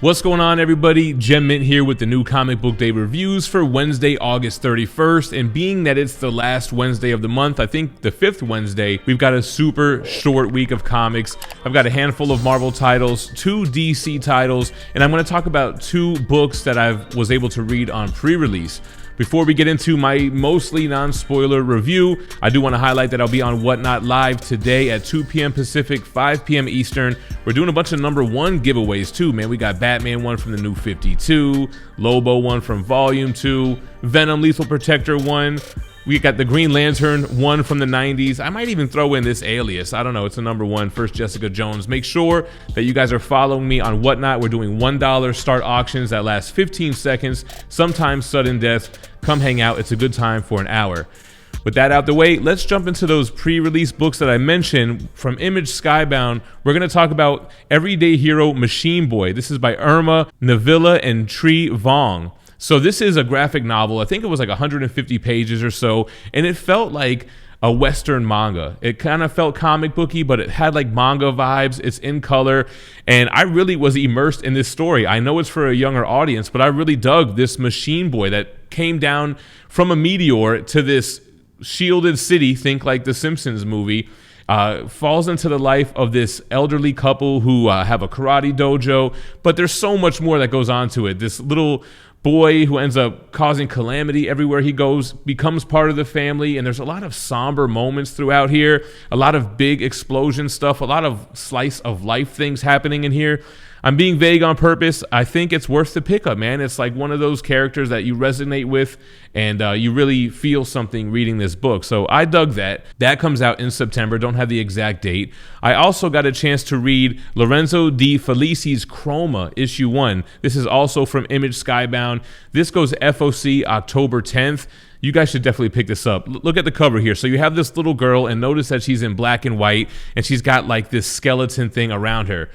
What's going on, everybody? GemMint here with the new comic book day reviews for Wednesday, August 31st. And being that it's the last Wednesday of the month, I think the 5th Wednesday, we've got a super short week of comics. I've got a handful of Marvel titles, 2 DC titles, and I'm going to talk about 2 books that I was able to read on pre-release. Before we get into my mostly non-spoiler review, I do want to highlight that I'll be on Whatnot Live today at 2 p.m. Pacific, 5 p.m. Eastern. We're doing a bunch of #1 giveaways too, man. We got Batman 1 from the New 52, Lobo 1 from Volume 2, Venom Lethal Protector 1. We got the Green Lantern 1 from the 90s. I might even throw in this Alias. I don't know. It's a #1, First Jessica Jones. Make sure that you guys are following me on Whatnot. We're doing $1 start auctions that last 15 seconds, sometimes sudden death. Come hang out. It's a good time for an hour. With that out the way, let's jump into those pre-release books that I mentioned. From Image Skybound, we're going to talk about Everyday Hero Machine Boy. This is by Irma Navilla and Tri Vong. So this is a graphic novel. I think it was like 150 pages or so, and it felt like a Western manga. It kind of felt comic booky, but it had like manga vibes. It's in color, and I really was immersed in this story. I know it's for a younger audience, but I really dug this machine boy that came down from a meteor to this shielded city, think like the Simpsons movie, falls into the life of this elderly couple who have a karate dojo, but there's so much more that goes on to it. This little boy who ends up causing calamity everywhere he goes becomes part of the family, and there's a lot of somber moments throughout here, a lot of big explosion stuff, a lot of slice of life things happening in here. I'm being vague on purpose. I think it's worth the pickup, man. It's like one of those characters that you resonate with, and you really feel something reading this book. So I dug that. That comes out in September. Don't have the exact date. I also got a chance to read Lorenzo Di Felici's Chroma, issue 1. This is also from Image Skybound. This goes FOC October 10th. You guys should definitely pick this up. Look at the cover here. So you have this little girl, and notice that she's in black and white, and she's got like this skeleton thing around her.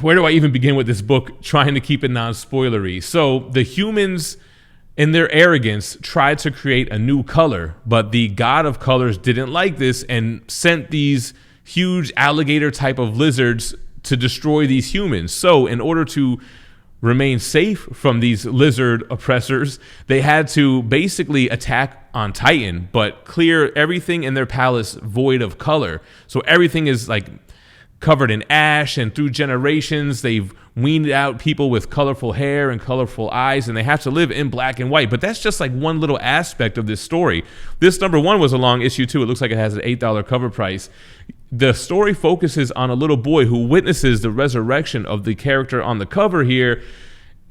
Where do I even begin with this book, trying to keep it non-spoilery? So the humans, in their arrogance, tried to create a new color, but the god of colors didn't like this and sent these huge alligator type of lizards to destroy these humans. So in order to remain safe from these lizard oppressors, they had to basically attack on Titan, but clear everything in their palace void of color. So everything is like covered in ash, and through generations they've weaned out people with colorful hair and colorful eyes, and they have to live in black and white. But that's just like one little aspect of this story. This #1 was a long issue too. It looks like it has an $8 cover price. The story focuses on a little boy who witnesses the resurrection of the character on the cover here,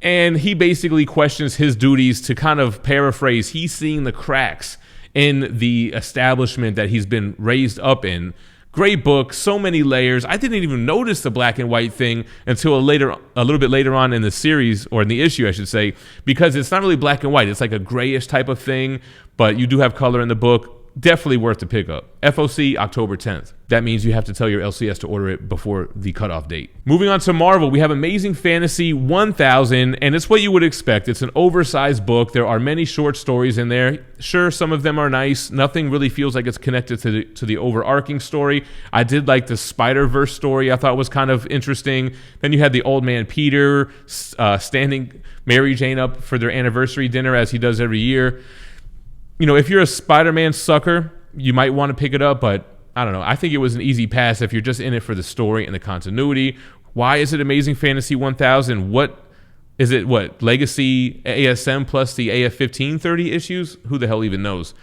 and he basically questions his duties. To kind of paraphrase, he's seeing the cracks in the establishment that he's been raised up in. Great book, so many layers. I didn't even notice the black and white thing until a little bit later on in the series, or in the issue, I should say, because it's not really black and white. It's like a grayish type of thing, but you do have color in the book. Definitely worth the pickup. FOC October 10th. That means you have to tell your LCS to order it before the cutoff date. Moving on to Marvel, we have Amazing Fantasy 1000, and it's what you would expect. It's an oversized book. There are many short stories in there. Sure, some of them are nice. Nothing really feels like it's connected to the overarching story. I did like the Spider-Verse story. I thought was kind of interesting. Then you had the old man Peter standing Mary Jane up for their anniversary dinner, as he does every year. You know, if you're a Spider-Man sucker, you might want to pick it up, but I don't know. I think it was an easy pass if you're just in it for the story and the continuity. Why is it Amazing Fantasy 1000? What is it? What, Legacy ASM plus the AF-1530 issues? Who the hell even knows?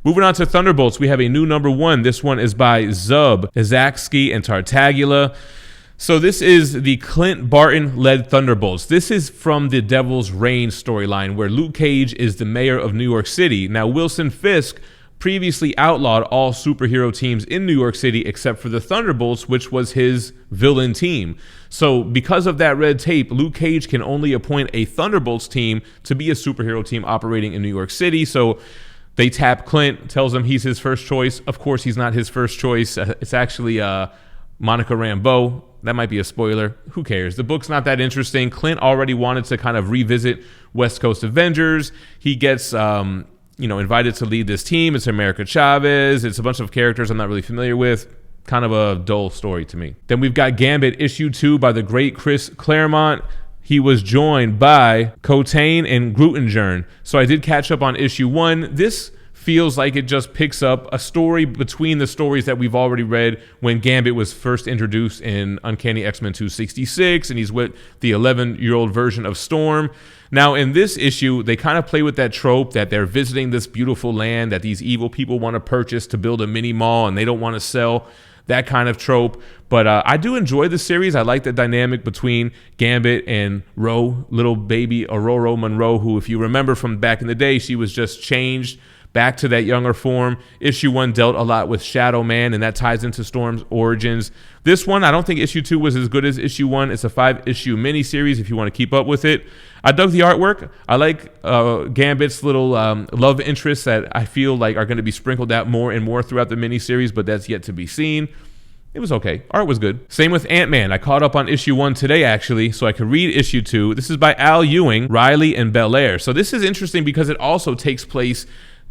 Moving on to Thunderbolts, we have a new #1. This one is by Zub, Izaksky, and Tartaglia. So this is the Clint Barton-led Thunderbolts. This is from the Devil's Reign storyline, where Luke Cage is the mayor of New York City. Now, Wilson Fisk previously outlawed all superhero teams in New York City except for the Thunderbolts, which was his villain team. So because of that red tape, Luke Cage can only appoint a Thunderbolts team to be a superhero team operating in New York City. So they tap Clint, tells him he's his first choice. Of course, he's not his first choice. It's actually Monica Rambeau. That might be a spoiler. Who cares? The book's not that interesting. Clint already wanted to kind of revisit West Coast Avengers. He gets invited to lead this team. It's America Chavez. It's a bunch of characters I'm not really familiar with. Kind of a dull story to me. Then we've got Gambit issue 2 by the great Chris Claremont. he was joined by Cotain and Grutengern. So I did catch up on issue 1. This feels like it just picks up a story between the stories that we've already read when Gambit was first introduced in Uncanny X-Men 266, and he's with the 11-year-old version of Storm. Now, in this issue, they kind of play with that trope that they're visiting this beautiful land that these evil people want to purchase to build a mini mall, and they don't want to sell. That kind of trope. But I do enjoy the series. I like the dynamic between Gambit and Ro, little baby Aurora Monroe, who, if you remember from back in the day, she was just changed back to that younger form. Issue 1 dealt a lot with Shadow Man, and that ties into Storm's origins. This one, I don't think issue 2 was as good as issue 1. It's a 5-issue miniseries if you want to keep up with it. I dug the artwork. I like Gambit's little love interests that I feel like are going to be sprinkled out more and more throughout the miniseries, but that's yet to be seen. It was okay. Art was good. Same with Ant-Man. I caught up on issue 1 today, actually, so I could read issue 2. This is by Al Ewing, Riley, and Belair. So this is interesting because it also takes place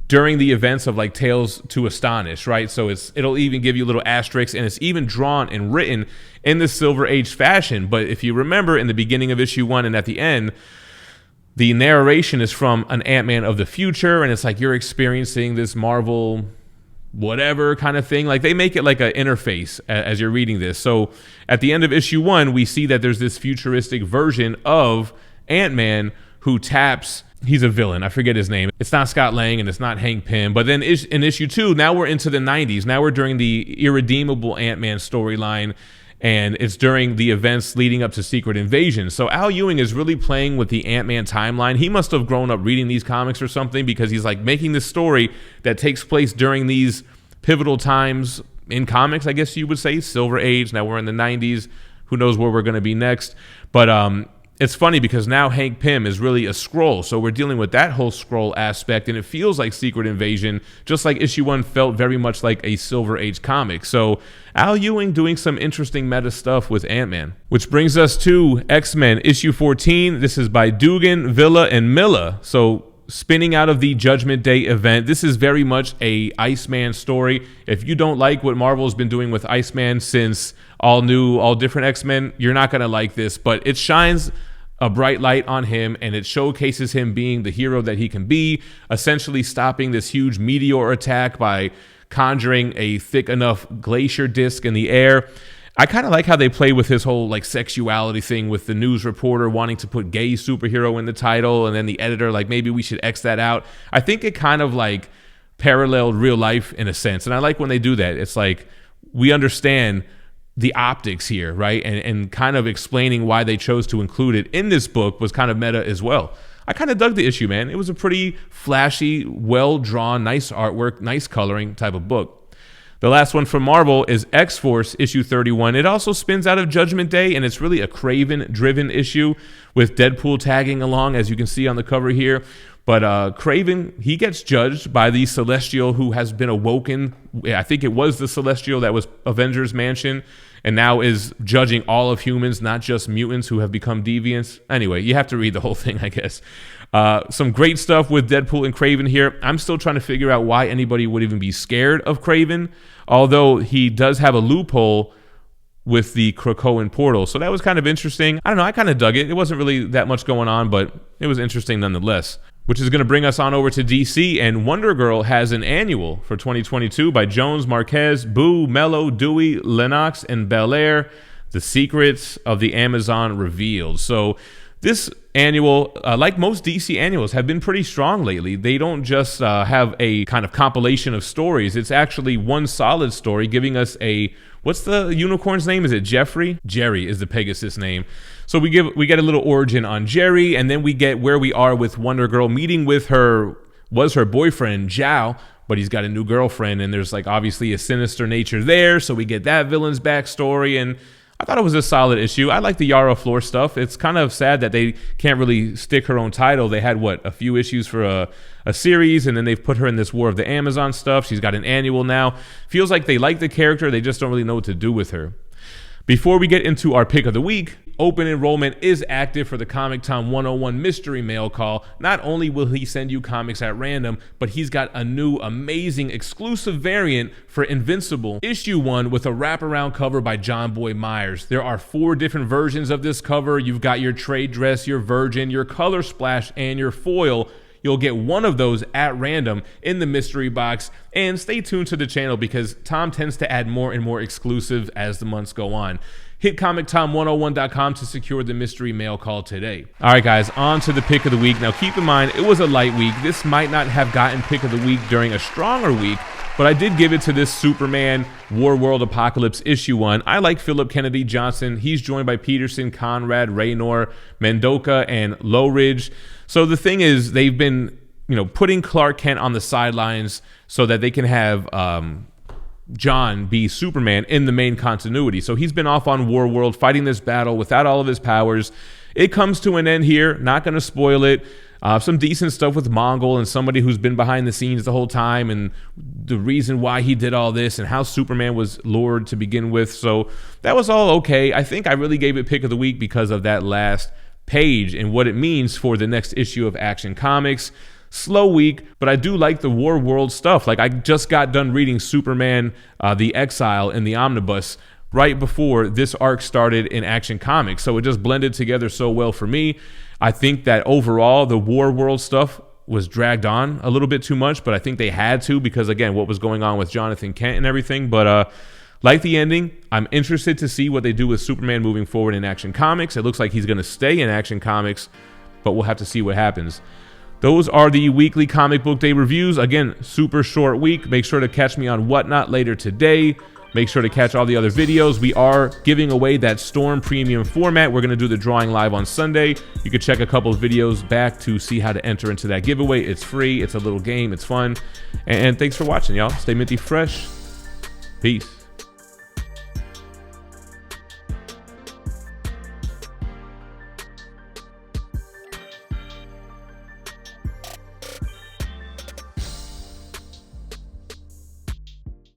during the events of like Tales to Astonish, right? So it'll even give you little asterisks, and it's even drawn and written in the Silver Age fashion. But if you remember in the beginning of issue 1 and at the end, the narration is from an Ant-Man of the future, and it's like you're experiencing this Marvel whatever kind of thing. Like they make it like an interface as you're reading this. So at the end of issue 1, we see that there's this futuristic version of Ant-Man who taps. He's a villain. I forget his name. It's not Scott Lang and it's not Hank Pym. But then in issue 2, now we're into the 90s. Now we're during the Irredeemable Ant-Man storyline, and it's during the events leading up to Secret Invasion. So Al Ewing is really playing with the Ant-Man timeline. He must have grown up reading these comics or something, because he's like making this story that takes place during these pivotal times in comics, I guess you would say. Silver Age. Now we're in the 90s. Who knows where we're going to be next. But it's funny because now Hank Pym is really a Skrull, so we're dealing with that whole Skrull aspect, and it feels like Secret Invasion, just like issue 1 felt very much like a Silver Age comic. So Al Ewing doing some interesting meta stuff with Ant-Man. Which brings us to X-Men issue 14. This is by Dugan, Villa, and Milla. So spinning out of the Judgment Day event, this is very much a Iceman story. If you don't like what Marvel's been doing with Iceman since all new, all different X-Men, you're not going to like this, but it shines a bright light on him, and it showcases him being the hero that he can be, essentially stopping this huge meteor attack by conjuring a thick enough glacier disc in the air. I kind of like how they play with his whole like sexuality thing, with the news reporter wanting to put gay superhero in the title, and then the editor like, maybe we should X that out. I think it kind of like paralleled real life in a sense, and I like when they do that. It's like we understand the optics here, right? And kind of explaining why they chose to include it in this book was kind of meta as well. I kind of dug the issue, man. It was a pretty flashy, well-drawn, nice artwork, nice coloring type of book. The last one from Marvel is X-Force issue 31. It also spins out of Judgment Day, and it's really a Kraven-driven issue with Deadpool tagging along, as you can see on the cover here. But Kraven, he gets judged by the Celestial who has been awoken. I think it was the Celestial that was Avengers Mansion, and now is judging all of humans, not just mutants who have become deviants. Anyway, you have to read the whole thing, I guess. Some great stuff with Deadpool and Kraven here. I'm still trying to figure out why anybody would even be scared of Kraven, although he does have a loophole with the Krakoan portal. So that was kind of interesting. I don't know, I kind of dug it. It wasn't really that much going on, but it was interesting nonetheless. Which is going to bring us on over to DC, and Wonder Girl has an annual for 2022 by Jones, Marquez, Boo, Mello, Dewey, Lennox, and Belair, The Secrets of the Amazon Revealed. So this annual, like most DC annuals, have been pretty strong lately. They don't just have a kind of compilation of stories. It's actually one solid story giving us a, what's the unicorn's name? Is it Jeffrey? Jerry is the Pegasus name. So we get a little origin on Jerry, and then we get where we are with Wonder Girl meeting with her boyfriend, Zhao, but he's got a new girlfriend, and there's like obviously a sinister nature there. So we get that villain's backstory, and I thought it was a solid issue. I like the Yara Flor stuff. It's kind of sad that they can't really stick her own title. They had, a few issues for a series, and then they've put her in this War of the Amazon stuff. She's got an annual now. Feels like they like the character. They just don't really know what to do with her. Before we get into our pick of the week, open enrollment is active for the Comic Tom 101 mystery mail call. Not only will he send you comics at random, but he's got a new amazing exclusive variant for Invincible issue 1 with a wraparound cover by John Boy Myers. There are 4 different versions of this cover. You've got your trade dress, your virgin, your color splash, and your foil. You'll get one of those at random in the mystery box, and stay tuned to the channel because Tom tends to add more and more exclusive as the months go on. Hit ComicTom101.com to secure the mystery mail call today. All right, guys, on to the pick of the week. Now, keep in mind, it was a light week. This might not have gotten pick of the week during a stronger week, but I did give it to this Superman War World Apocalypse issue 1. I like Philip Kennedy Johnson. He's joined by Peterson, Conrad, Raynor, Mendoka, and Low Ridge. So the thing is, they've been, putting Clark Kent on the sidelines so that they can have John be Superman in the main continuity. So he's been off on War World fighting this battle without all of his powers. It comes to an end here. Not going to spoil it. Some decent stuff with Mongol and somebody who's been behind the scenes the whole time and the reason why he did all this and how Superman was lured to begin with. So that was all okay. I think I really gave it pick of the week because of that last page and what it means for the next issue of Action Comics. Slow week, but I do like the War World stuff. Like, I just got done reading Superman the Exile in the Omnibus right before this arc started in Action Comics, so it just blended together so well for me. I think that overall the War World stuff was dragged on a little bit too much, but I think they had to because, again, what was going on with Jonathan Kent and everything. But like the ending, I'm interested to see what they do with Superman moving forward in Action Comics. It looks like he's going to stay in Action Comics, but we'll have to see what happens. Those are the weekly comic book day reviews. Again, super short week. Make sure to catch me on Whatnot later today. Make sure to catch all the other videos. We are giving away that Storm Premium format. We're going to do the drawing live on Sunday. You can check a couple of videos back to see how to enter into that giveaway. It's free. It's a little game. It's fun. And thanks for watching, y'all. Stay minty fresh. Peace.